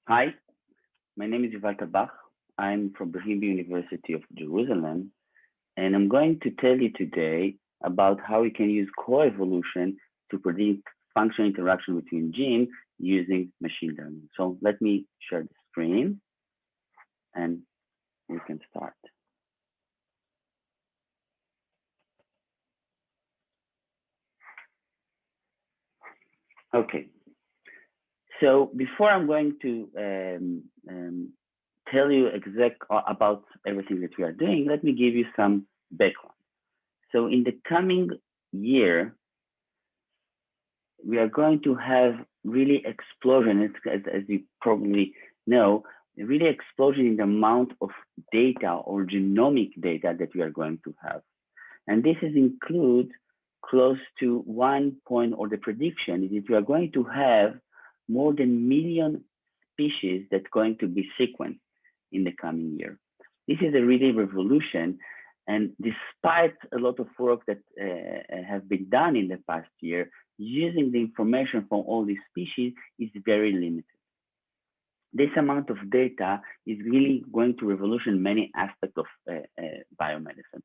Hi, my name is Yuval Tabach. I'm from the Hebrew University of Jerusalem, and I'm going to tell you today about how we can use co-evolution to predict functional interaction between genes using machine learning. So let me share the screen and we can start. Okay, so before I'm going to tell you about everything that we are doing, let me give you some background. So in the coming year, we are going to have really explosion, as you probably know, really explosion in the amount of data or genomic data that we are going to have. And this is include close to 1 point, or the prediction is that we are going to have more than million species that's going to be sequenced in the coming year. This is a really revolution. And despite a lot of work that have been done in the past year, using the information from all these species is very limited. This amount of data is really going to revolution many aspects of biomedicine.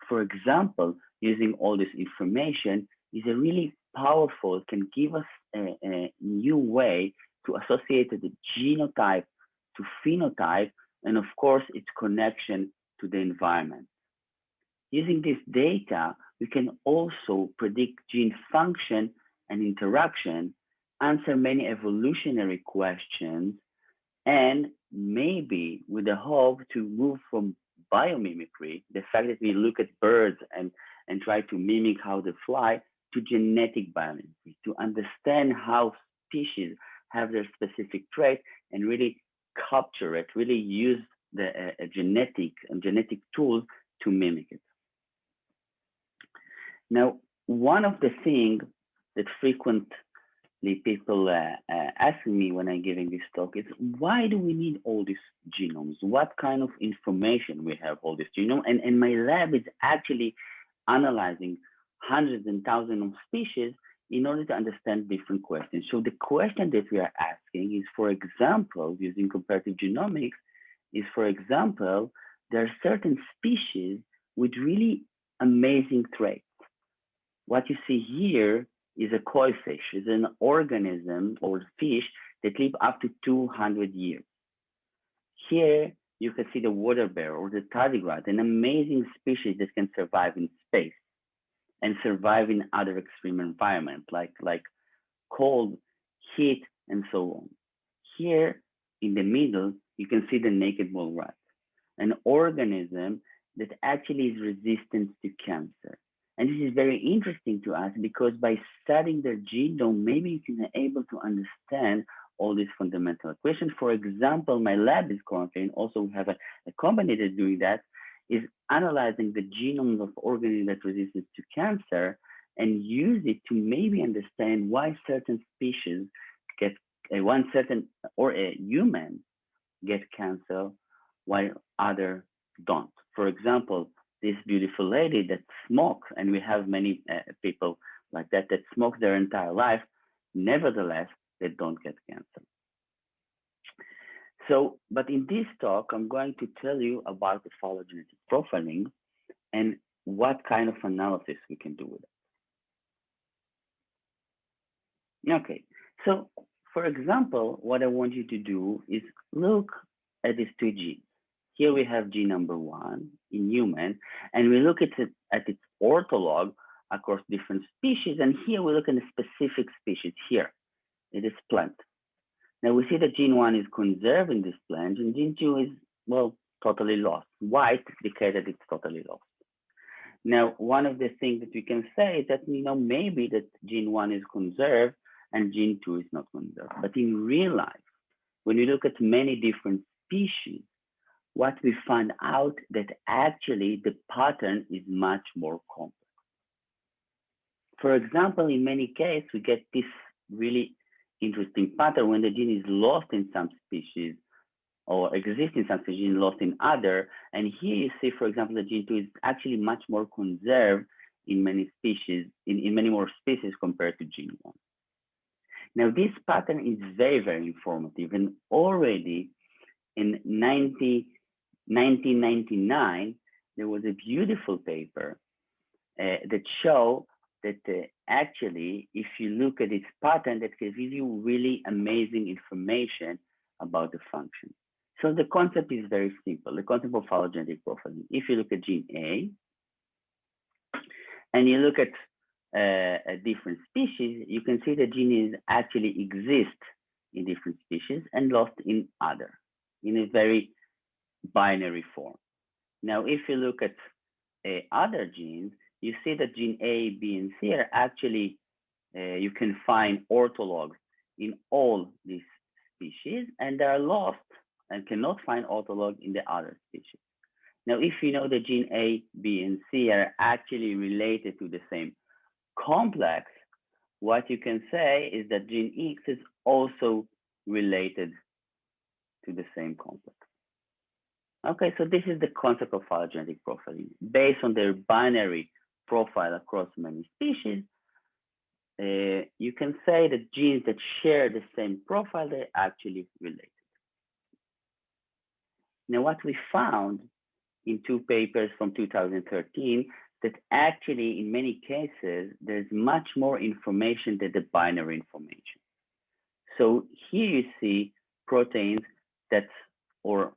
For example, using all this information is a really powerful, can give us a new way to associate the genotype to phenotype, and of course, its connection to the environment. Using this data, we can also predict gene function and interaction, answer many evolutionary questions, and maybe with the hope to move from biomimicry, the fact that we look at birds and try to mimic how they fly, to genetic biomimicry, to understand how species have their specific trait and really capture it, really use the genetic tools to mimic it. Now, one of the things that frequently people ask me when I'm giving this talk is, why do we need all these genomes? What kind of information we have all this genome? And my lab is actually analyzing hundreds and thousands of species in order to understand different questions. So the question that we are asking is, for example, using comparative genomics, is, for example, there are certain species with really amazing traits. What you see here is a koi fish, is an organism or fish that live up to 200 years. Here you can see the water bear or the tardigrade, an amazing species that can survive in space and survive in other extreme environments like cold, heat, and so on. Here in the middle, you can see the naked mole rat, an organism that actually is resistant to cancer. And this is very interesting to us because by studying their genome, maybe you can be able to understand all these fundamental equations. For example, my lab is currently, and also we have a company that's doing that, is analyzing the genomes of organisms that resist to cancer and use it to maybe understand why certain species get one certain or a human get cancer while other don't. For example, this beautiful lady that smokes, and we have many people like that smoke their entire life, nevertheless, they don't get cancer. So, but in this talk, I'm going to tell you about the phylogenetic profiling and what kind of analysis we can do with it. Okay, so for example, what I want you to do is look at these two genes. Here we have gene number 1 in human, and we look at its ortholog across different species. And here we look at a specific species. Here, it is plant. Now we see that gene 1 is conserved in this plant, and gene 2 is, well, totally lost. White indicates that it's totally lost. Now, one of the things that we can say is that, maybe that gene 1 is conserved and gene 2 is not conserved. But in real life, when we look at many different species, what we find out that actually the pattern is much more complex. For example, in many cases, we get this really interesting pattern when the gene is lost in some species or exists in some species, lost in other. And here you see, for example, the gene 2 is actually much more conserved in many species, in many more species compared to gene 1. Now, this pattern is very, very informative, and already in 1999, there was a beautiful paper that show that actually, if you look at this pattern, that can give you really amazing information about the function. So the concept is very simple. The concept of phylogenetic profiling. If you look at gene A, and you look at a different species, you can see that genes actually exist in different species and lost in other, in a very binary form. Now, if you look at other genes, you see that gene A, B, and C are actually, you can find orthologs in all these species, and they are lost and cannot find ortholog in the other species. Now, if you know that gene A, B, and C are actually related to the same complex, what you can say is that gene X is also related to the same complex. Okay, so this is the concept of phylogenetic profiling. Based on their binary profile across many species, you can say that genes that share the same profile, they're actually related. Now, what we found in two papers from 2013, that actually in many cases, there's much more information than the binary information. So here you see proteins that, or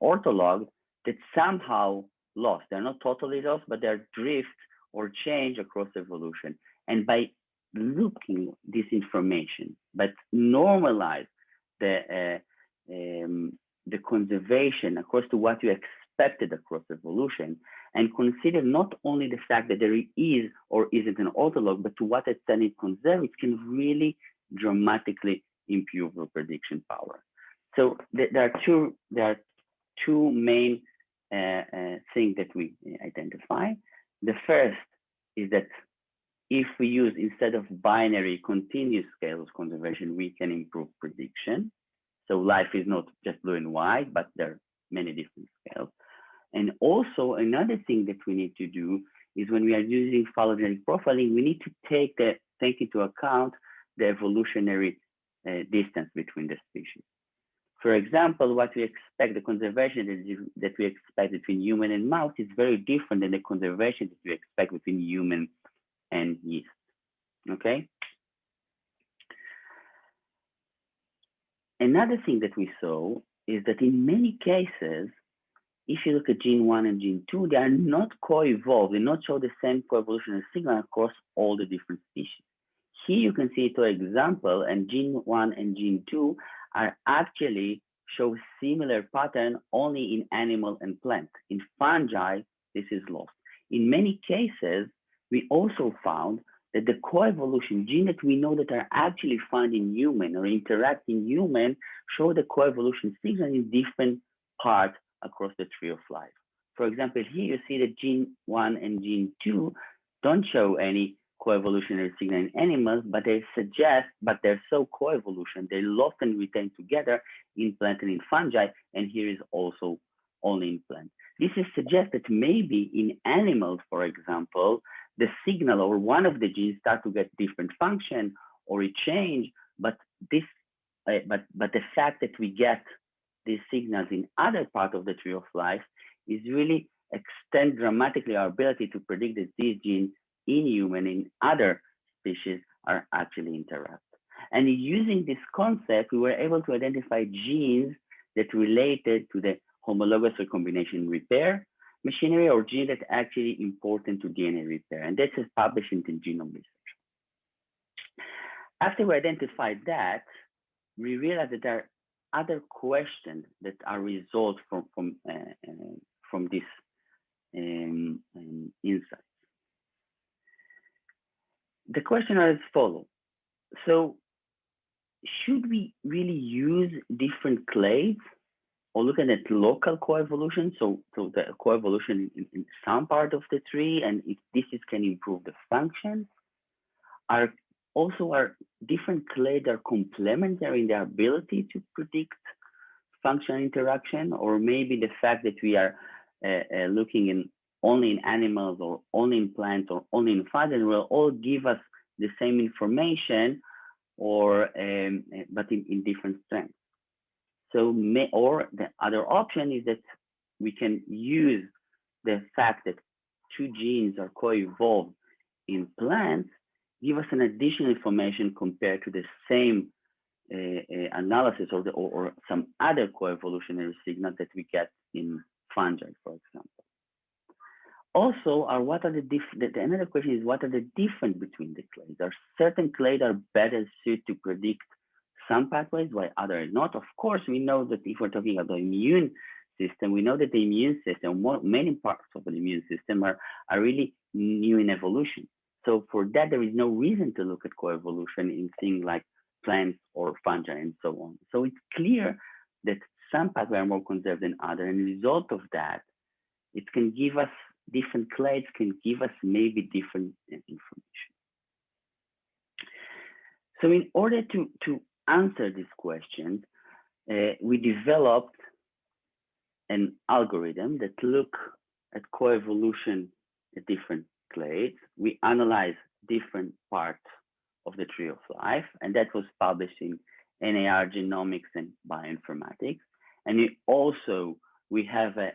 orthologs that somehow lost. They're not totally lost, but they're drift or change across evolution. And by looking this information, but normalize the conservation across to what you expected across evolution, and consider not only the fact that there is or isn't an ortholog, but to what extent it conserves, it can really dramatically improve your prediction power. So there are two main things that we identify. The first is that if we use, instead of binary continuous scales of conservation, we can improve prediction. So life is not just blue and white, but there are many different scales. And also another thing that we need to do is when we are using phylogenetic profiling, we need to take into account the evolutionary distance between the species. For example, what we expect, the conservation that we expect between human and mouse is very different than the conservation that we expect between human and yeast, okay? Another thing that we saw is that in many cases, if you look at gene 1 and gene 2, they are not co-evolved, they not show the same co-evolutionary signal across all the different species. Here you can see, for example, and gene 1 and gene 2 are actually show similar pattern only in animal and plant. In fungi, this is lost. In many cases, we also found that the co-evolution gene that we know that are actually found in human or interact in human show the co-evolution signal in different parts across the tree of life. For example, here you see that gene 1 and gene 2 don't show any co-evolutionary signal in animals, but they suggest, but they're so co-evolution, they lost and retain together in plant and in fungi, and here is also only in plant. This is suggest that maybe in animals, for example, the signal or one of the genes start to get different function or it change, but this, but the fact that we get these signals in other part of the tree of life is really extend dramatically our ability to predict that these genes in human, in other species are actually interact. And using this concept, we were able to identify genes that related to the homologous recombination repair machinery or gene that actually important to DNA repair. And this is published in the genome research. After we identified that, we realized that there are other questions that are result from this insight. The question is as follows. So should we really use different clades or looking at local coevolution? So the coevolution in some part of the tree, and if this can improve the function, are different clades are complementary in their ability to predict functional interaction, or maybe the fact that we are looking in only in animals or only in plants or only in fungi will all give us the same information or but in different strengths. So or the other option is that we can use the fact that two genes are co-evolved in plants, give us an additional information compared to the same analysis or some other co-evolutionary signal that we get in fungi, for example. Also, another question is, what are the difference between the clades? Are certain clades are better suited to predict some pathways while others not? Of course, we know that if we're talking about the immune system, we know that the immune system, many parts of the immune system are really new in evolution. So for that, there is no reason to look at co-evolution in things like plants or fungi and so on. So it's clear that some pathways are more conserved than others, and the result of that, it can give us different clades, can give us maybe different information. So in order to answer this question, we developed an algorithm that look at co-evolution at different clades. We analyze different parts of the tree of life, and that was published in NAR Genomics and Bioinformatics. And we have a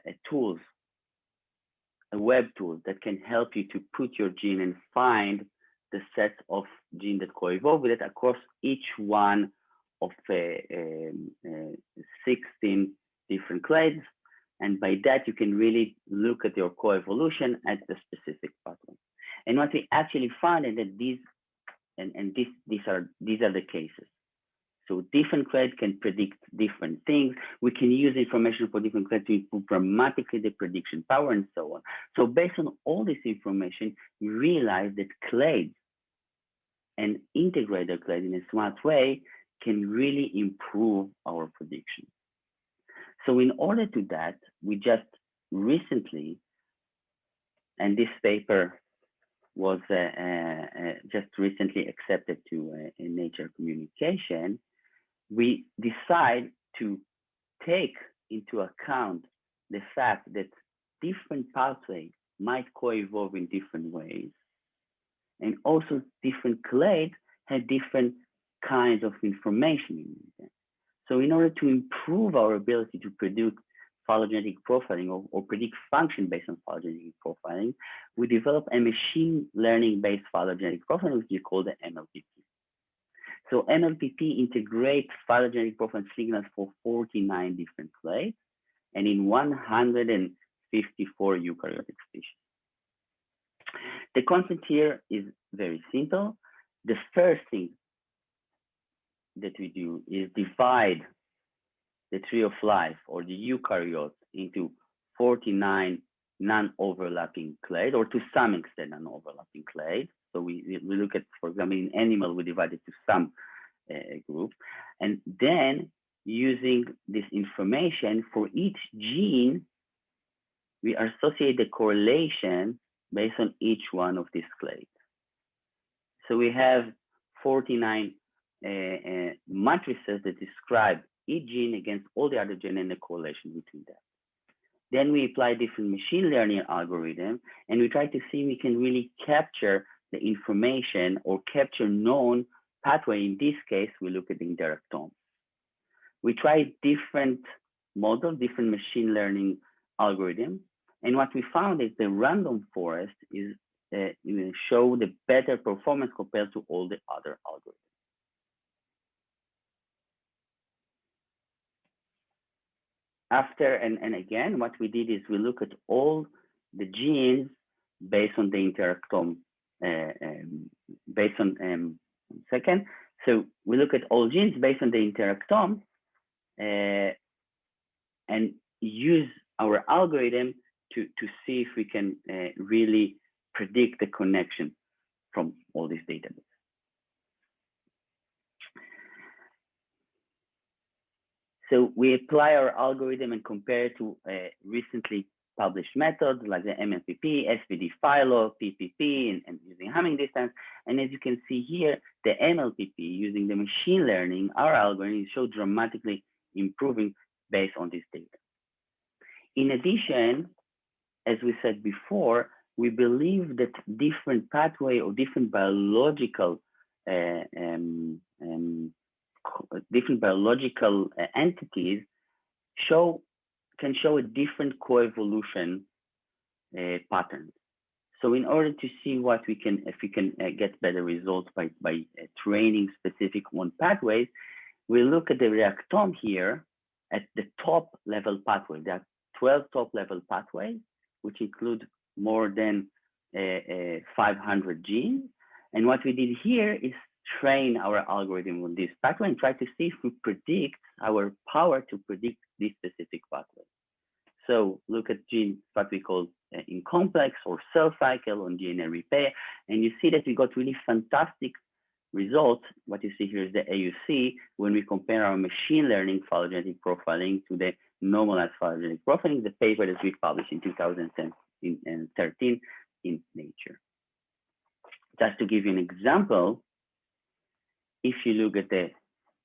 web tool that can help you to put your gene and find the set of genes that co-evolve with it across each one of 16 different clades. And by that, you can really look at your co-evolution at the specific pathway. And what we actually found is that these are the cases. So different clades can predict different things. We can use information for different clades to improve dramatically the prediction power and so on. So based on all this information, we realized that clades and integrate the clade in a smart way can really improve our prediction. So in order to that, we just recently, and this paper was just recently accepted to Nature Communication, we decide to take into account the fact that different pathways might co-evolve in different ways, and also different clades have different kinds of information in them. So in order to improve our ability to predict phylogenetic profiling or predict function based on phylogenetic profiling, we developed a machine learning based phylogenetic profiling, which we call the MLPP. So MLPP integrates phylogenetic profiling signals for 49 different clades and in 154 eukaryotic species. The concept here is very simple. The first thing that we do is divide the tree of life or the eukaryotes into 49 non-overlapping clades, or to some extent non-overlapping clades. So we look at, for example, in animal, we divide it to some group. And then using this information for each gene, we associate the correlation based on each one of these clades. So we have 49 matrices that describe each gene against all the other genes and the correlation between them. Then we apply different machine learning algorithm, and we try to see if we can really capture the information or capture known pathway. In this case, we look at the interactome. We try different models, different machine learning algorithms, and what we found is the random forest is show the better performance compared to all the other algorithms. After, and again, what we did is we look at all the genes based on the interactome, based on, 1 second. So we look at all genes based on the interactome and use our algorithm to see if we can really predict the connection from all this data. So we apply our algorithm and compare it to recently published methods like the MLPP, SVD Philo, PPP, and using Hamming distance. And as you can see here, the MLPP using the machine learning, our algorithm showed dramatically improving based on this data. In addition, as we said before, we believe that different pathway or different biological different biological entities can show a different coevolution patterns. So in order to see what we can, if we can get better results by training specific one pathways, we look at the reactome here at the top level pathway. There are 12 top level pathways, which include more than 500 genes. And what we did here is train our algorithm on this pathway and try to see if we predict our power to predict this specific pathway. So look at genes, what we call in complex or cell cycle on DNA repair. And you see that we got really fantastic results. What you see here is the AUC when we compare our machine learning phylogenetic profiling to the normalized phylogenetic profiling, the paper that we published in 2013 in Nature. Just to give you an example, if you look at the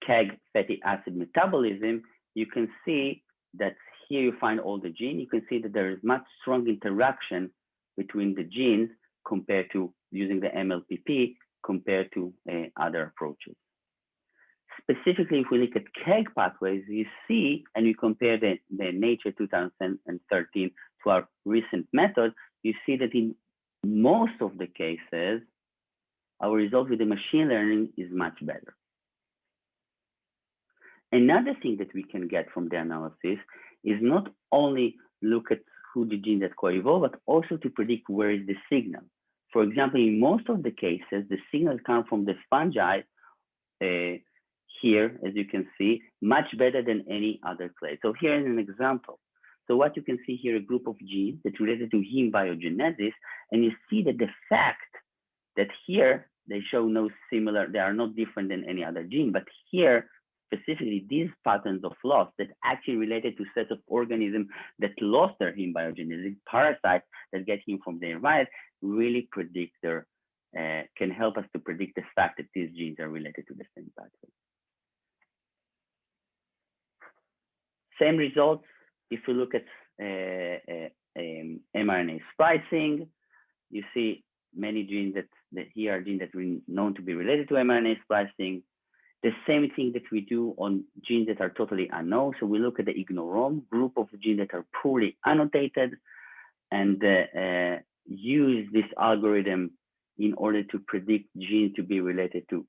KEG fatty acid metabolism, you can see that here you find all the genes. You can see that there is much strong interaction between the genes compared to using the MLPP compared to other approaches. Specifically, if we look at KEG pathways, you see, and you compare the Nature 2013 to our recent method, you see that in most of the cases, our result with the machine learning is much better. Another thing that we can get from the analysis is not only look at who the genes that co-evolve, but also to predict where is the signal. For example, in most of the cases, the signals come from the fungi here, as you can see, much better than any other clade. So here is an example. So what you can see here, a group of genes that's related to heme biogenesis, and you see that the fact that here they show no similar, they are not different than any other gene, but here, specifically these patterns of loss that actually related to sets of organisms that lost their heme biogenesis, parasites that get heme from their environment, really predict their, can help us to predict the fact that these genes are related to the same pathway. Same results if you look at mRNA splicing. You see many genes that here are genes that are known to be related to mRNA splicing. The same thing that we do on genes that are totally unknown. So we look at the ignorome group of genes that are poorly annotated and use this algorithm in order to predict genes to be related to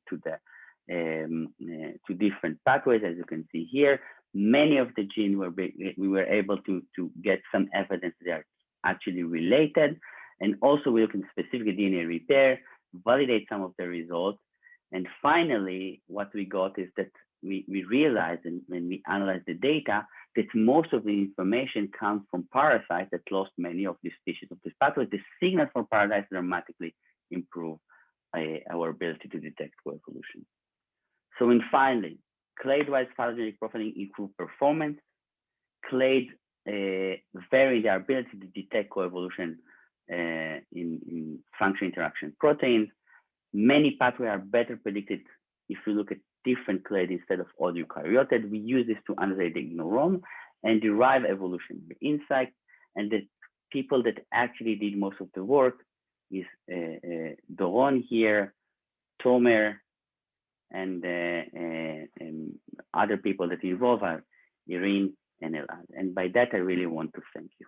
different pathways, as you can see here. Many of the genes we were able to get some evidence they are actually related. And also we look at specific DNA repair, validate some of the results. And finally, what we got is that we realized, and when we analyzed the data, that most of the information comes from parasites that lost many of the species of this pathway. The signal for parasites dramatically improve our ability to detect coevolution. So, and finally, clade-wise phylogenetic profiling improve performance. Clade vary their ability to detect coevolution in function interaction proteins. Many pathways are better predicted if we look at different clade instead of all eukaryotic. We use this to analyze the ignorome and derive evolutionary insight. And the people that actually did most of the work is Doron here, Tomer, and other people that involve are Irene and Elad. And by that, I really want to thank you.